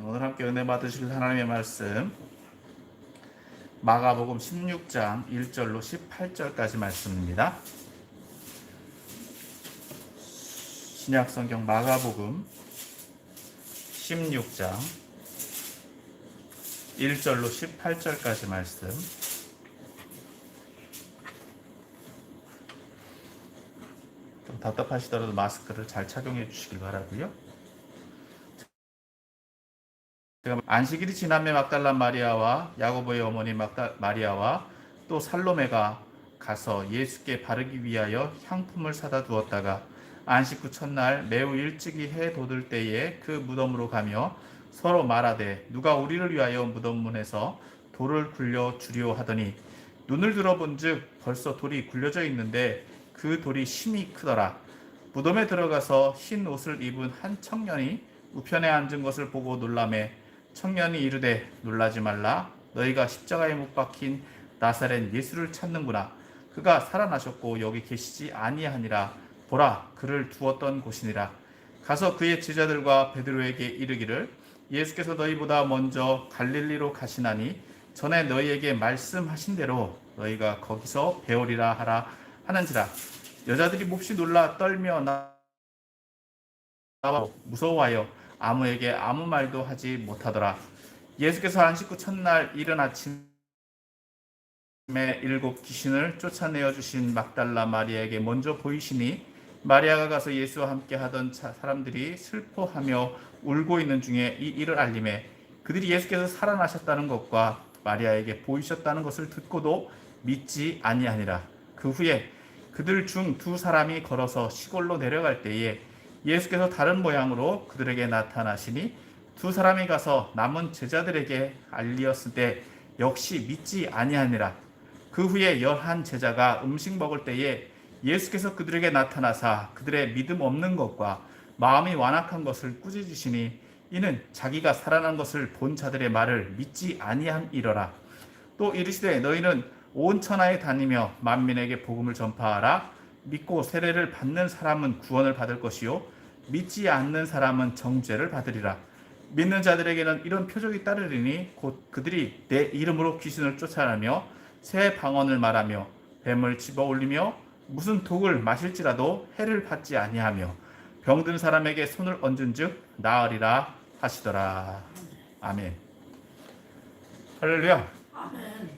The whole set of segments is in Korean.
오늘 함께 은혜 받으실 하나님의 말씀 마가복음 16장 1절로 18절까지 말씀입니다. 신약성경 마가복음 16장 1절로 18절까지 말씀. 좀 답답하시더라도 마스크를 잘 착용해 주시길 바라고요. 안식일이 지남매 막달라 마리아와 야고보의 어머니 마리아와 또 살로메가 가서 예수께 바르기 위하여 향품을 사다 두었다가 안식 후 첫날 매우 일찍이 해 돋을 때에 그 무덤으로 가며 서로 말하되 누가 우리를 위하여 무덤 문에서 돌을 굴려 주려 하더니 눈을 들어본즉 벌써 돌이 굴려져 있는데 그 돌이 심히 크더라. 무덤에 들어가서 흰 옷을 입은 한 청년이 우편에 앉은 것을 보고 놀라매 청년이 이르되 놀라지 말라. 너희가 십자가에 못 박힌 나사렛 예수를 찾는구나. 그가 살아나셨고 여기 계시지 아니하니라. 보라, 그를 두었던 곳이니라. 가서 그의 제자들과 베드로에게 이르기를 예수께서 너희보다 먼저 갈릴리로 가시나니 전에 너희에게 말씀하신 대로 너희가 거기서 배우리라 하라 하는지라. 여자들이 몹시 놀라 떨며 나와 무서워하여 아무에게 아무 말도 하지 못하더라. 예수께서 안식 후 첫날 이른 아침에 7 귀신을 쫓아내어 주신 막달라 마리아에게 먼저 보이시니 마리아가 가서 예수와 함께 하던 사람들이 슬퍼하며 울고 있는 중에 이 일을 알림해 그들이 예수께서 살아나셨다는 것과 마리아에게 보이셨다는 것을 듣고도 믿지 아니하니라. 그 후에 그들 중 2 사람이 걸어서 시골로 내려갈 때에 예수께서 다른 모양으로 그들에게 나타나시니 2 사람이 가서 남은 제자들에게 알리었을 때 역시 믿지 아니하니라. 그 후에 11 제자가 음식 먹을 때에 예수께서 그들에게 나타나사 그들의 믿음 없는 것과 마음이 완악한 것을 꾸짖으시니 이는 자기가 살아난 것을 본 자들의 말을 믿지 아니함이러라. 또 이르시되 너희는 온 천하에 다니며 만민에게 복음을 전파하라. 믿고 세례를 받는 사람은 구원을 받을 것이요 믿지 않는 사람은 정죄를 받으리라. 믿는 자들에게는 이런 표적이 따르리니 곧 그들이 내 이름으로 귀신을 쫓아내며 새 방언을 말하며 뱀을 집어 올리며 무슨 독을 마실지라도 해를 받지 아니하며 병든 사람에게 손을 얹은즉 나으리라 하시더라. 아멘. 할렐루야. 아멘.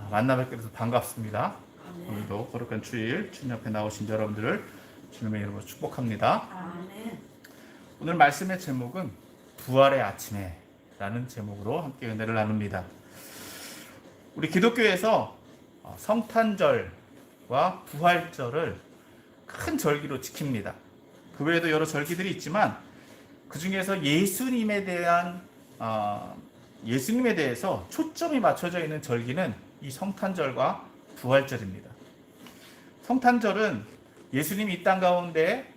만나 뵙게 돼서 반갑습니다. 아멘. 오늘도 거룩한 주일 주님 앞에 나오신 여러분들을 주님의 이름으로 축복합니다. 아멘. 오늘 말씀의 제목은 부활의 아침에 라는 제목으로 함께 은혜를 나눕니다. 우리 기독교에서 성탄절과 부활절을 큰 절기로 지킵니다. 그 외에도 여러 절기들이 있지만 그 중에서 예수님에 대해서 초점이 맞춰져 있는 절기는 이 성탄절과 부활절입니다. 성탄절은 예수님이 이 땅 가운데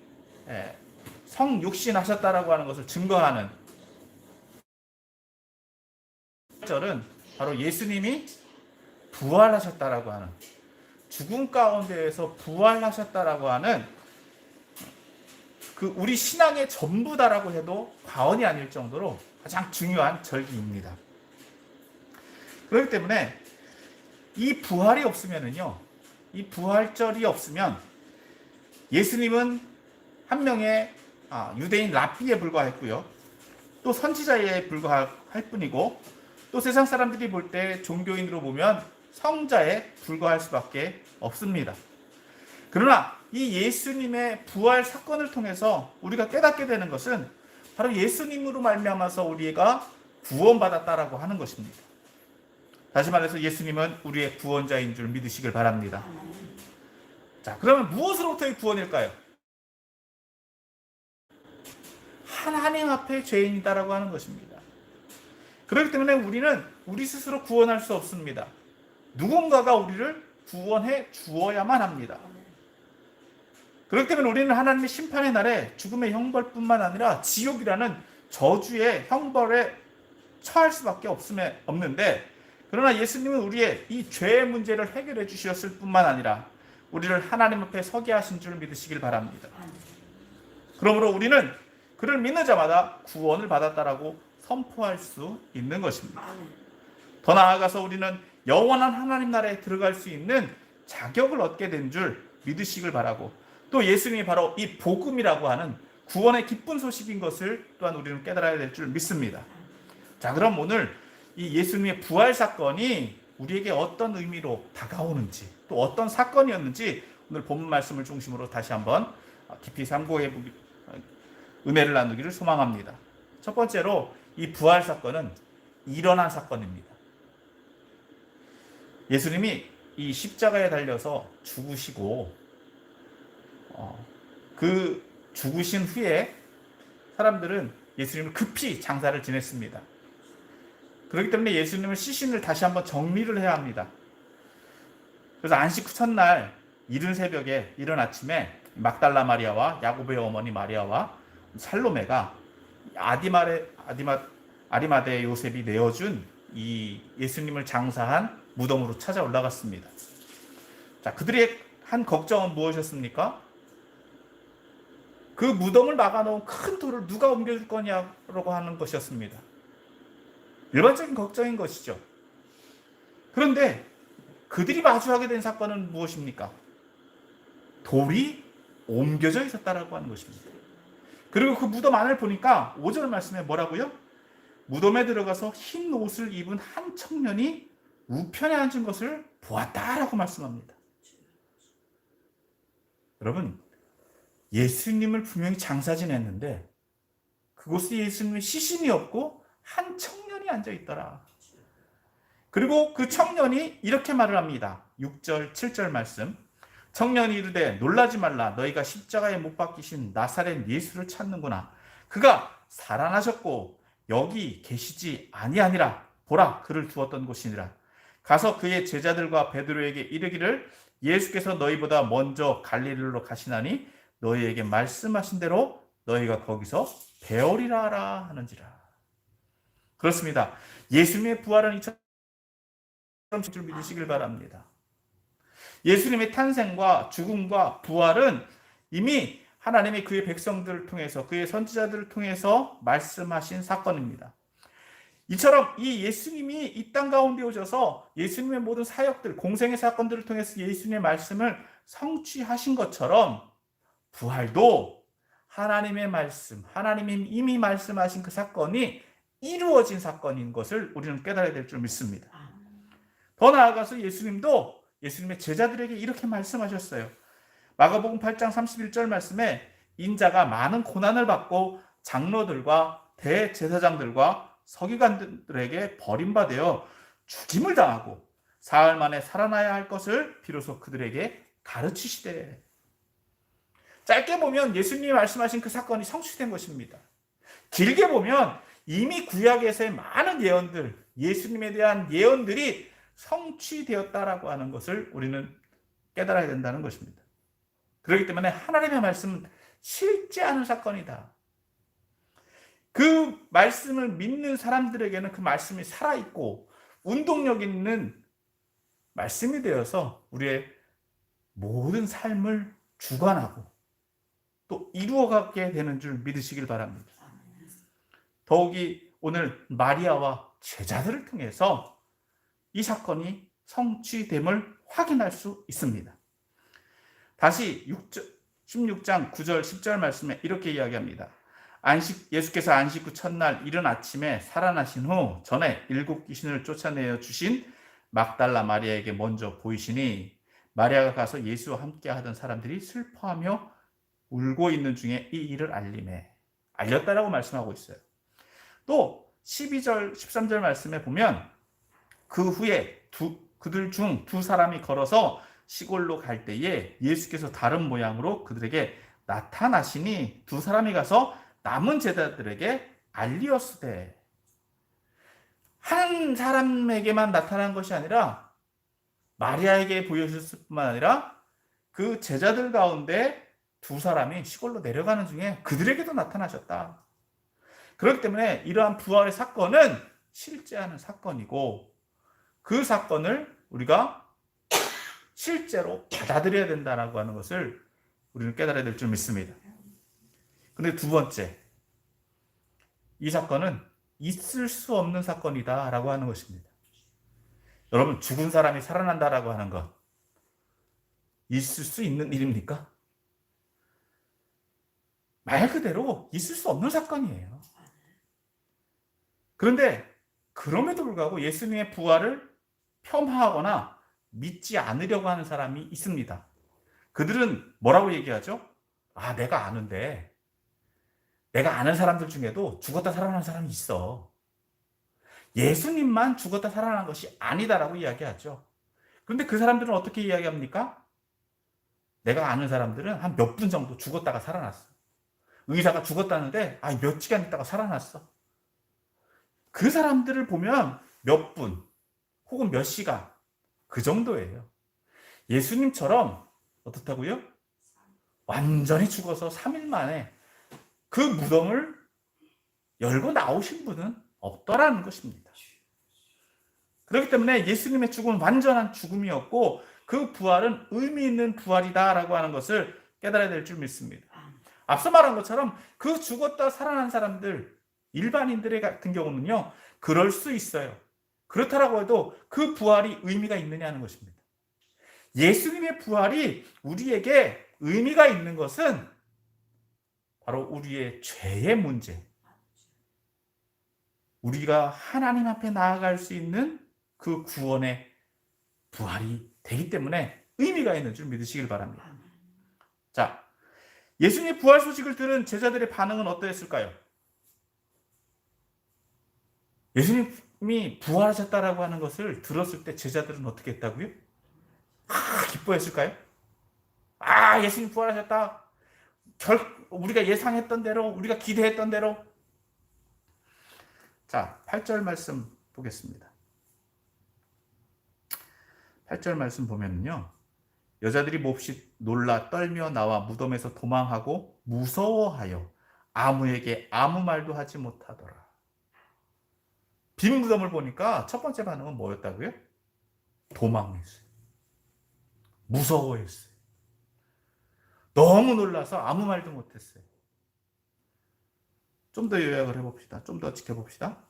성육신하셨다라고 하는 것을 증거하는, 부활절은 바로 예수님이 부활하셨다라고 하는, 죽음 가운데에서 부활하셨다라고 하는 그 우리 신앙의 전부다라고 해도 과언이 아닐 정도로 가장 중요한 절기입니다. 그렇기 때문에 이 부활이 없으면은요, 이 부활절이 없으면 예수님은 한 명의 유대인 랍비에 불과했고요, 또 선지자에 불과할 뿐이고, 또 세상 사람들이 볼 때 종교인으로 보면 성자에 불과할 수밖에 없습니다. 그러나 이 예수님의 부활 사건을 통해서 우리가 깨닫게 되는 것은 바로 예수님으로 말미암아서 우리가 구원받았다라고 하는 것입니다. 다시 말해서 예수님은 우리의 구원자인 줄 믿으시길 바랍니다. 자, 그러면 무엇으로부터의 구원일까요? 하나님 앞에 죄인이다라고 하는 것입니다. 그렇기 때문에 우리는 우리 스스로 구원할 수 없습니다. 누군가가 우리를 구원해 주어야만 합니다. 그렇기 때문에 우리는 하나님의 심판의 날에 죽음의 형벌뿐만 아니라 지옥이라는 저주의 형벌에 처할 수밖에 없는데, 그러나 예수님은 우리의 이 죄의 문제를 해결해 주셨을 뿐만 아니라 우리를 하나님 앞에 서게 하신 줄 믿으시길 바랍니다. 그러므로 우리는 그를 믿는 자마다 구원을 받았다라고 선포할 수 있는 것입니다. 더 나아가서 우리는 영원한 하나님 나라에 들어갈 수 있는 자격을 얻게 된 줄 믿으시길 바라고, 또 예수님이 바로 이 복음이라고 하는 구원의 기쁜 소식인 것을 또한 우리는 깨달아야 될 줄 믿습니다. 자, 그럼 오늘 이 예수님의 부활 사건이 우리에게 어떤 의미로 다가오는지, 또 어떤 사건이었는지 오늘 본문 말씀을 중심으로 다시 한번 깊이 삼고해 보기, 은혜를 나누기를 소망합니다. 첫 번째로 이 부활 사건은 일어난 사건입니다. 예수님이 이 십자가에 달려서 죽으시고 그 죽으신 후에 사람들은 예수님을 급히 장사를 지냈습니다. 그렇기 때문에 예수님을 시신을 다시 한번 정리를 해야 합니다. 그래서 안식 후 첫날 이른 새벽에, 이른 아침에 막달라 마리아와 야고보의 어머니 마리아와 살로메가 아리마대 요셉이 내어준 이 예수님을 장사한 무덤으로 찾아 올라갔습니다. 자, 그들의 한 걱정은 무엇이었습니까? 그 무덤을 막아놓은 큰 돌을 누가 옮겨줄 거냐라고 하는 것이었습니다. 일반적인 걱정인 것이죠. 그런데 그들이 마주하게 된 사건은 무엇입니까? 돌이 옮겨져 있었다라고 하는 것입니다. 그리고 그 무덤 안을 보니까 5절 말씀에 뭐라고요? 무덤에 들어가서 흰 옷을 입은 한 청년이 우편에 앉은 것을 보았다라고 말씀합니다. 여러분, 예수님을 분명히 장사 지냈는데 그곳에 예수님의 시신이 없고 한 청년이 앉아 있더라. 그리고 그 청년이 이렇게 말을 합니다. 6절, 7절 말씀. 청년이 이르되 놀라지 말라. 너희가 십자가에 못 박히신 나사렛 예수를 찾는구나. 그가 살아나셨고 여기 계시지 아니하니라. 보라, 그를 두었던 곳이니라. 가서 그의 제자들과 베드로에게 이르기를 예수께서 너희보다 먼저 갈릴리로 가시나니 너희에게 말씀하신 대로 너희가 거기서 배우리라 하라 하는지라. 그렇습니다. 예수님의 부활은 이처럼 줄 믿으시길 바랍니다. 예수님의 탄생과 죽음과 부활은 이미 하나님이 그의 백성들을 통해서, 그의 선지자들을 통해서 말씀하신 사건입니다. 이처럼 이 예수님이 이 땅 가운데 오셔서 예수님의 모든 사역들, 공생의 사건들을 통해서 예수님의 말씀을 성취하신 것처럼 부활도 하나님의 말씀, 하나님이 이미 말씀하신 그 사건이 이루어진 사건인 것을 우리는 깨달아야 될 줄 믿습니다. 더 나아가서 예수님도 예수님의 제자들에게 이렇게 말씀하셨어요. 마가복음 8장 31절 말씀에 인자가 많은 고난을 받고 장로들과 대제사장들과 서기관들에게 버림받아 죽임을 당하고 사흘 만에 살아나야 할 것을 비로소 그들에게 가르치시되. 짧게 보면 예수님이 말씀하신 그 사건이 성취된 것입니다. 길게 보면 이미 구약에서의 많은 예언들, 예수님에 대한 예언들이 성취되었다라고 하는 것을 우리는 깨달아야 된다는 것입니다. 그렇기 때문에 하나님의 말씀은 실제하는 사건이다. 그 말씀을 믿는 사람들에게는 그 말씀이 살아있고 운동력 있는 말씀이 되어서 우리의 모든 삶을 주관하고 또 이루어가게 되는 줄 믿으시길 바랍니다. 더욱이 오늘 마리아와 제자들을 통해서 이 사건이 성취됨을 확인할 수 있습니다. 다시 16장 9절 10절 말씀에 이렇게 이야기합니다. 예수께서 안식 후 첫날 이른 아침에 살아나신 후 전에 7 귀신을 쫓아내어 주신 막달라 마리아에게 먼저 보이시니 마리아가 가서 예수와 함께 하던 사람들이 슬퍼하며 울고 있는 중에 이 일을 알렸다라고 말씀하고 있어요. 또 12절 13절 말씀에 보면 그 후에 그들 중 2사람이 걸어서 시골로 갈 때에 예수께서 다른 모양으로 그들에게 나타나시니 2사람이 가서 남은 제자들에게 알리었으되. 한 사람에게만 나타난 것이 아니라 마리아에게 보여주셨을 뿐만 아니라 그 제자들 가운데 2사람이 시골로 내려가는 중에 그들에게도 나타나셨다. 그렇기 때문에 이러한 부활의 사건은 실제하는 사건이고 그 사건을 우리가 실제로 받아들여야 된다고 하는 것을 우리는 깨달아야 될 줄 믿습니다. 그런데 두 번째, 이 사건은 있을 수 없는 사건이다라고 하는 것입니다. 여러분, 죽은 사람이 살아난다라고 하는 것 있을 수 있는 일입니까? 말 그대로 있을 수 없는 사건이에요. 그런데 그럼에도 불구하고 예수님의 부활을 폄하하거나 믿지 않으려고 하는 사람이 있습니다. 그들은 뭐라고 얘기하죠? 아, 내가 아는데, 내가 아는 사람들 중에도 죽었다 살아난 사람이 있어. 예수님만 죽었다 살아난 것이 아니다라고 이야기하죠. 그런데 그 사람들은 어떻게 이야기합니까? 내가 아는 사람들은 한 몇 분 정도 죽었다가 살아났어. 의사가 죽었다는데 몇 시간 있다가 살아났어. 그 사람들을 보면 몇 분 혹은 몇 시간 그 정도예요. 예수님처럼 어떻다고요? 완전히 죽어서 3일 만에 그 무덤을 열고 나오신 분은 없더라는 것입니다. 그렇기 때문에 예수님의 죽음은 완전한 죽음이었고 그 부활은 의미 있는 부활이다라고 하는 것을 깨달아야 될 줄 믿습니다. 앞서 말한 것처럼 그 죽었다 살아난 사람들, 일반인들의 같은 경우는요, 그럴 수 있어요. 그렇다라고 해도 그 부활이 의미가 있느냐는 것입니다. 예수님의 부활이 우리에게 의미가 있는 것은 바로 우리의 죄의 문제, 우리가 하나님 앞에 나아갈 수 있는 그 구원의 부활이 되기 때문에 의미가 있는 줄 믿으시길 바랍니다. 자, 예수님의 부활 소식을 들은 제자들의 반응은 어떠했을까요? 예수님이 부활하셨다라고 하는 것을 들었을 때 제자들은 어떻게 했다고요? 기뻐했을까요? 예수님 부활하셨다. 우리가 예상했던 대로, 우리가 기대했던 대로. 자, 8절 말씀 보겠습니다. 8절 말씀 보면요, 여자들이 몹시 놀라 떨며 나와 무덤에서 도망하고 무서워하여 아무에게 아무 말도 하지 못하더라. 빈 무덤을 보니까 첫 번째 반응은 뭐였다고요? 도망했어요. 무서워했어요. 너무 놀라서 아무 말도 못했어요. 좀 더 요약을 해봅시다. 좀 더 지켜봅시다.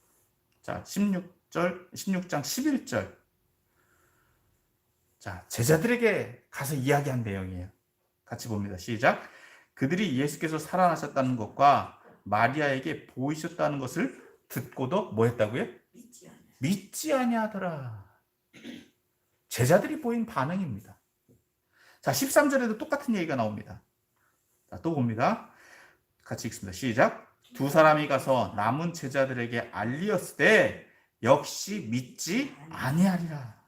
자, 16장 11절. 자, 제자들에게 가서 이야기한 내용이에요. 같이 봅니다. 시작. 그들이 예수께서 살아나셨다는 것과 마리아에게 보이셨다는 것을 듣고도 뭐 했다고요? 믿지 아니하더라. 제자들이 보인 반응입니다. 자, 13절에도 똑같은 얘기가 나옵니다. 자, 또 봅니다. 같이 읽습니다. 시작. 두 사람이 가서 남은 제자들에게 알리었을 때 역시 믿지 아니하리라.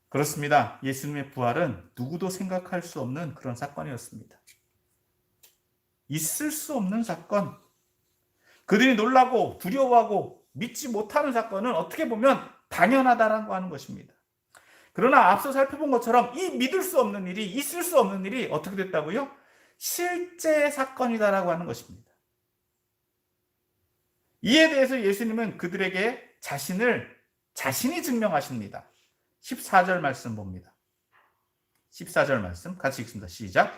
그렇습니다. 예수님의 부활은 누구도 생각할 수 없는 그런 사건이었습니다. 있을 수 없는 사건. 그들이 놀라고 두려워하고 믿지 못하는 사건은 어떻게 보면 당연하다라고 하는 것입니다. 그러나 앞서 살펴본 것처럼 이 믿을 수 없는 일이, 있을 수 없는 일이 어떻게 됐다고요? 실제 사건이다라고 하는 것입니다. 이에 대해서 예수님은 그들에게 자신이 증명하십니다. 14절 말씀 봅니다. 14절 말씀 같이 읽습니다. 시작.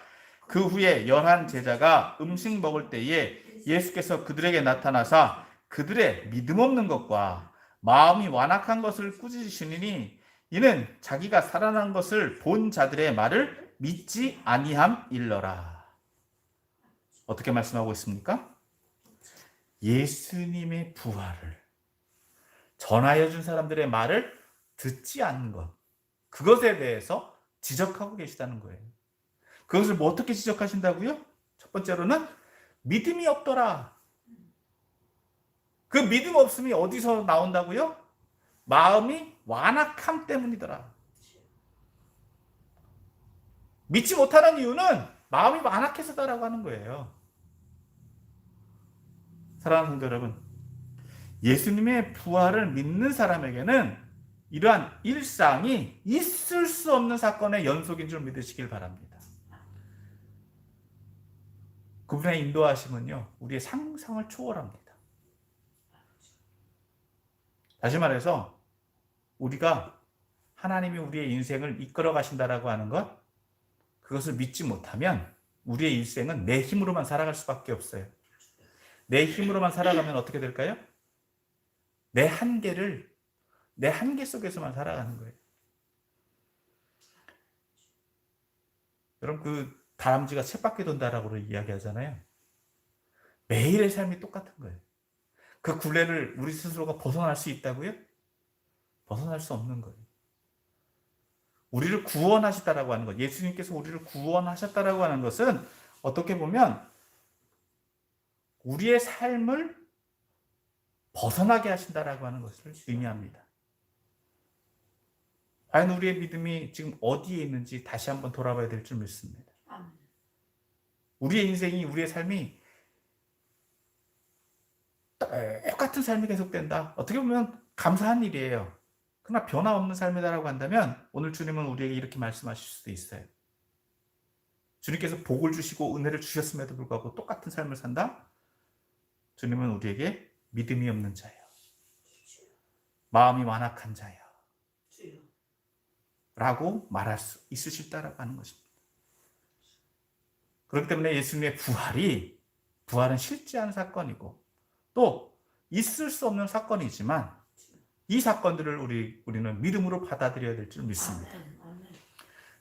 그 후에 11 제자가 음식 먹을 때에 예수께서 그들에게 나타나사 그들의 믿음 없는 것과 마음이 완악한 것을 꾸짖으시니 이는 자기가 살아난 것을 본 자들의 말을 믿지 아니함일러라. 어떻게 말씀하고 있습니까? 예수님의 부활을 전하여 준 사람들의 말을 듣지 않는 것, 그것에 대해서 지적하고 계시다는 거예요. 그것을 뭐 어떻게 지적하신다고요? 첫 번째로는 믿음이 없더라. 그 믿음 없음이 어디서 나온다고요? 마음이 완악함 때문이더라. 믿지 못하는 이유는 마음이 완악해서다라고 하는 거예요. 사랑하는 성도 여러분, 예수님의 부활을 믿는 사람에게는 이러한 일상이 있을 수 없는 사건의 연속인 줄 믿으시길 바랍니다. 그분의 인도하심은요, 우리의 상상을 초월합니다. 다시 말해서 우리가 하나님이 우리의 인생을 이끌어 가신다라고 하는 것, 그것을 믿지 못하면 우리의 일생은 내 힘으로만 살아갈 수밖에 없어요. 내 힘으로만 살아가면 어떻게 될까요? 내 한계 속에서만 살아가는 거예요. 여러분, 그 다람쥐가 쳇바퀴 돈다라고 이야기하잖아요. 매일의 삶이 똑같은 거예요. 그 굴레를 우리 스스로가 벗어날 수 있다고요? 벗어날 수 없는 거예요. 우리를 구원하셨다라고 하는 것, 예수님께서 우리를 구원하셨다라고 하는 것은 어떻게 보면 우리의 삶을 벗어나게 하신다라고 하는 것을 의미합니다. 과연 우리의 믿음이 지금 어디에 있는지 다시 한번 돌아봐야 될 줄 믿습니다. 우리의 인생이, 우리의 삶이 똑같은 삶이 계속된다. 어떻게 보면 감사한 일이에요. 그러나 변화 없는 삶이다라고 한다면 오늘 주님은 우리에게 이렇게 말씀하실 수도 있어요. 주님께서 복을 주시고 은혜를 주셨음에도 불구하고 똑같은 삶을 산다? 주님은 우리에게 믿음이 없는 자예요. 마음이 완악한 자예요. 라고 말할 수 있으실다라고 하는 것입니다. 그렇기 때문에 예수님의 부활은 실제한 사건이고 또 있을 수 없는 사건이지만 이 사건들을 우리는 믿음으로 받아들여야 될 줄 믿습니다.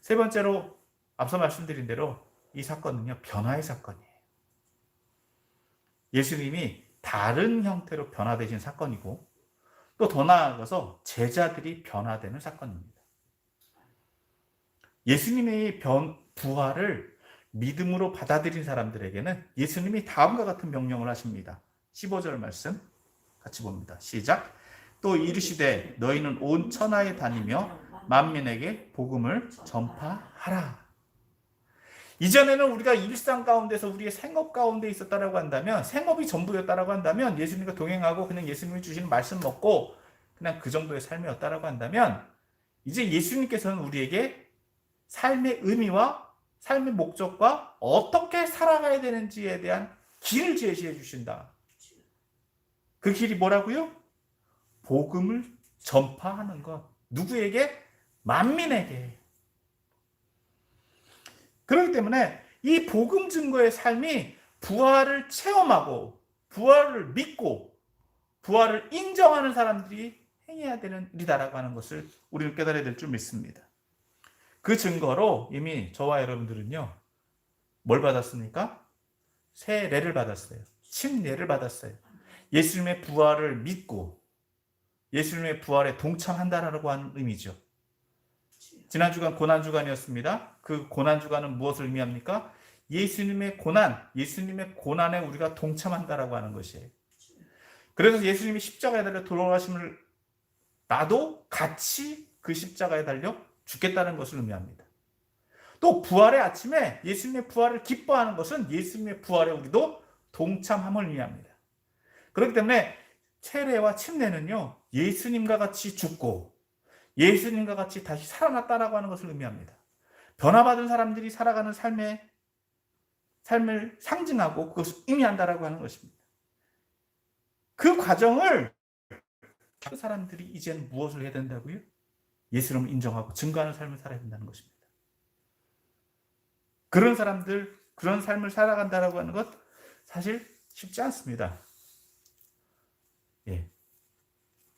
세 번째로 앞서 말씀드린 대로 이 사건은요, 변화의 사건이에요. 예수님이 다른 형태로 변화되신 사건이고 또 더 나아가서 제자들이 변화되는 사건입니다. 예수님의 부활을 믿음으로 받아들인 사람들에게는 예수님이 다음과 같은 명령을 하십니다. 15절 말씀 같이 봅니다. 시작. 또 이르시되 너희는 온 천하에 다니며 만민에게 복음을 전파하라. 이전에는 우리가 일상 가운데서 우리의 생업 가운데 있었다라고 한다면, 생업이 전부였다라고 한다면, 예수님과 동행하고 그냥 예수님이 주시는 말씀 먹고 그냥 그 정도의 삶이었다라고 한다면, 이제 예수님께서는 우리에게 삶의 의미와 삶의 목적과 어떻게 살아가야 되는지에 대한 길을 제시해 주신다. 그 길이 뭐라고요? 복음을 전파하는 것. 누구에게? 만민에게. 그렇기 때문에 이 복음 증거의 삶이 부활을 체험하고 부활을 믿고 부활을 인정하는 사람들이 행해야 되는 일이다라고 하는 것을 우리는 깨달아야 될 줄 믿습니다. 그 증거로 이미 저와 여러분들은요, 뭘 받았습니까? 세례를 받았어요. 침례를 받았어요. 예수님의 부활을 믿고 예수님의 부활에 동참한다라고 하는 의미죠. 지난 주간 고난주간이었습니다. 그 고난주간은 무엇을 의미합니까? 예수님의 고난에 우리가 동참한다라고 하는 것이에요. 그래서 예수님이 십자가에 달려 돌아가심을 나도 같이 그 십자가에 달려 죽겠다는 것을 의미합니다. 또 부활의 아침에 예수님의 부활을 기뻐하는 것은 예수님의 부활에 우리도 동참함을 의미합니다. 그렇기 때문에 세례와 침례는요, 예수님과 같이 죽고 예수님과 같이 다시 살아났다라고 하는 것을 의미합니다. 변화받은 사람들이 살아가는 삶을 상징하고 그것을 의미한다라고 하는 것입니다. 그 과정을 그 사람들이 이제는 무엇을 해야 된다고요? 예수님을 인정하고 증거하는 삶을 살아야 된다는 것입니다. 그런 사람들, 그런 삶을 살아간다라고 하는 것 사실 쉽지 않습니다. 예.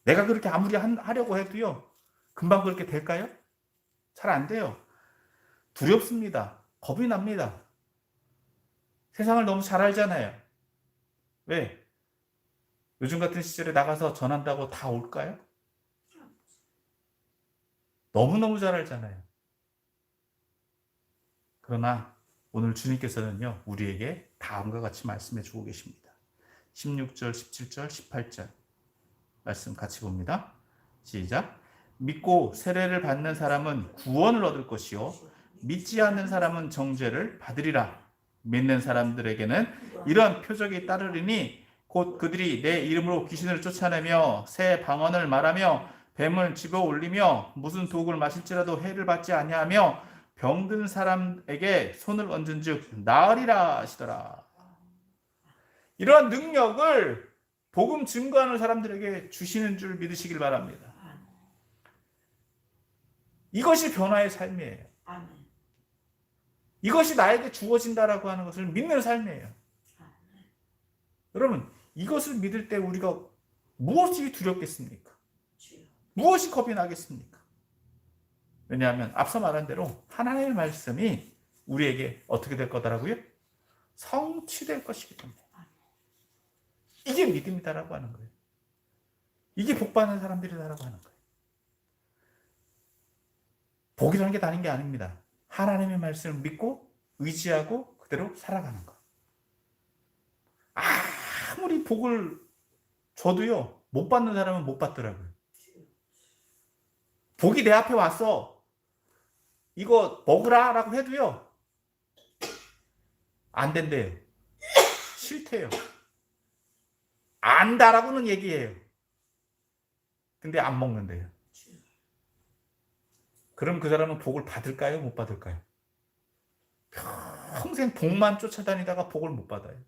내가 그렇게 아무리 하려고 해도요, 금방 그렇게 될까요? 잘 안 돼요. 두렵습니다. 겁이 납니다. 세상을 너무 잘 알잖아요. 왜? 요즘 같은 시절에 나가서 전한다고 다 올까요? 너무너무 잘 알잖아요. 그러나 오늘 주님께서는요, 우리에게 다음과 같이 말씀해 주고 계십니다. 16절, 17절, 18절 말씀 같이 봅니다. 시작. 믿고 세례를 받는 사람은 구원을 얻을 것이요 믿지 않는 사람은 정죄를 받으리라. 믿는 사람들에게는 이러한 표적이 따르리니 곧 그들이 내 이름으로 귀신을 쫓아내며 새 방언을 말하며 뱀을 집어 올리며 무슨 독을 마실지라도 해를 받지 아니하며 병든 사람에게 손을 얹은즉 나으리라 하시더라. 이러한 능력을 복음 증거하는 사람들에게 주시는 줄 믿으시길 바랍니다. 이것이 변화의 삶이에요. 이것이 나에게 주어진다라고 하는 것을 믿는 삶이에요. 여러분, 이것을 믿을 때 우리가 무엇이 두렵겠습니까? 주여. 무엇이 겁이 나겠습니까? 왜냐하면 앞서 말한 대로 하나님의 말씀이 우리에게 어떻게 될 거더라고요? 성취될 것이기 때문에. 이게 믿음이다라고 하는 거예요. 이게 복받는 사람들이다라고 하는 거예요. 복이라는 게 다른 게 아닙니다. 하나님의 말씀을 믿고 의지하고 그대로 살아가는 거. 아무리 복을 줘도요, 못 받는 사람은 못 받더라고요. 복이 내 앞에 왔어. 이거 먹으라 라고 해도요, 안 된대요. 싫대요. 안다라고는 얘기해요. 근데 안 먹는데요. 그럼 그 사람은 복을 받을까요? 못 받을까요? 평생 복만 쫓아다니다가 복을 못 받아요.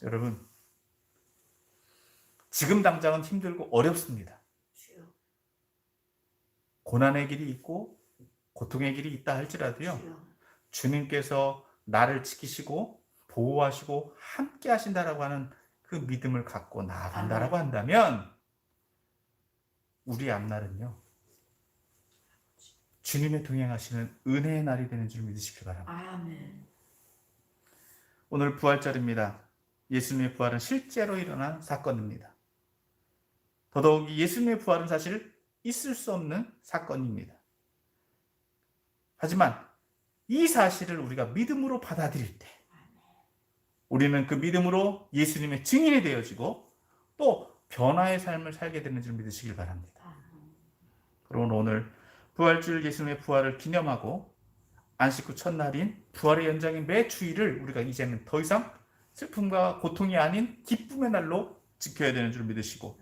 여러분, 지금 당장은 힘들고 어렵습니다. 고난의 길이 있고 고통의 길이 있다 할지라도요, 주님께서 나를 지키시고 보호하시고 함께 하신다라고 하는 그 믿음을 갖고 나아간다라고 한다면 우리 앞날은요, 주님의 동행하시는 은혜의 날이 되는 줄 믿으시기 바랍니다. 아멘. 오늘 부활절입니다. 예수님의 부활은 실제로 일어난 사건입니다. 더더욱이 예수님의 부활은 사실 있을 수 없는 사건입니다. 하지만 이 사실을 우리가 믿음으로 받아들일 때 우리는 그 믿음으로 예수님의 증인이 되어지고 또 변화의 삶을 살게 되는 줄 믿으시길 바랍니다. 그러면 오늘 부활주일 예수님의 부활을 기념하고 안식 후 첫날인 부활의 연장인 매 주일을 우리가 이제는 더 이상 슬픔과 고통이 아닌 기쁨의 날로 지켜야 되는 줄 믿으시고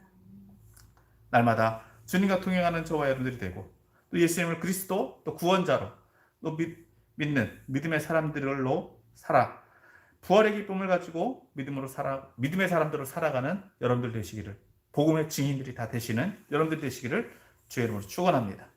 날마다 주님과 동행하는 저와 여러분들이 되고 또 예수님을 그리스도 또 구원자로 또 믿는 믿음의 사람들로 살아 부활의 기쁨을 가지고 믿음의 사람들로 살아가는 여러분들 되시기를, 복음의 증인들이 다 되시는 여러분들 되시기를 주의 이름으로 축원합니다.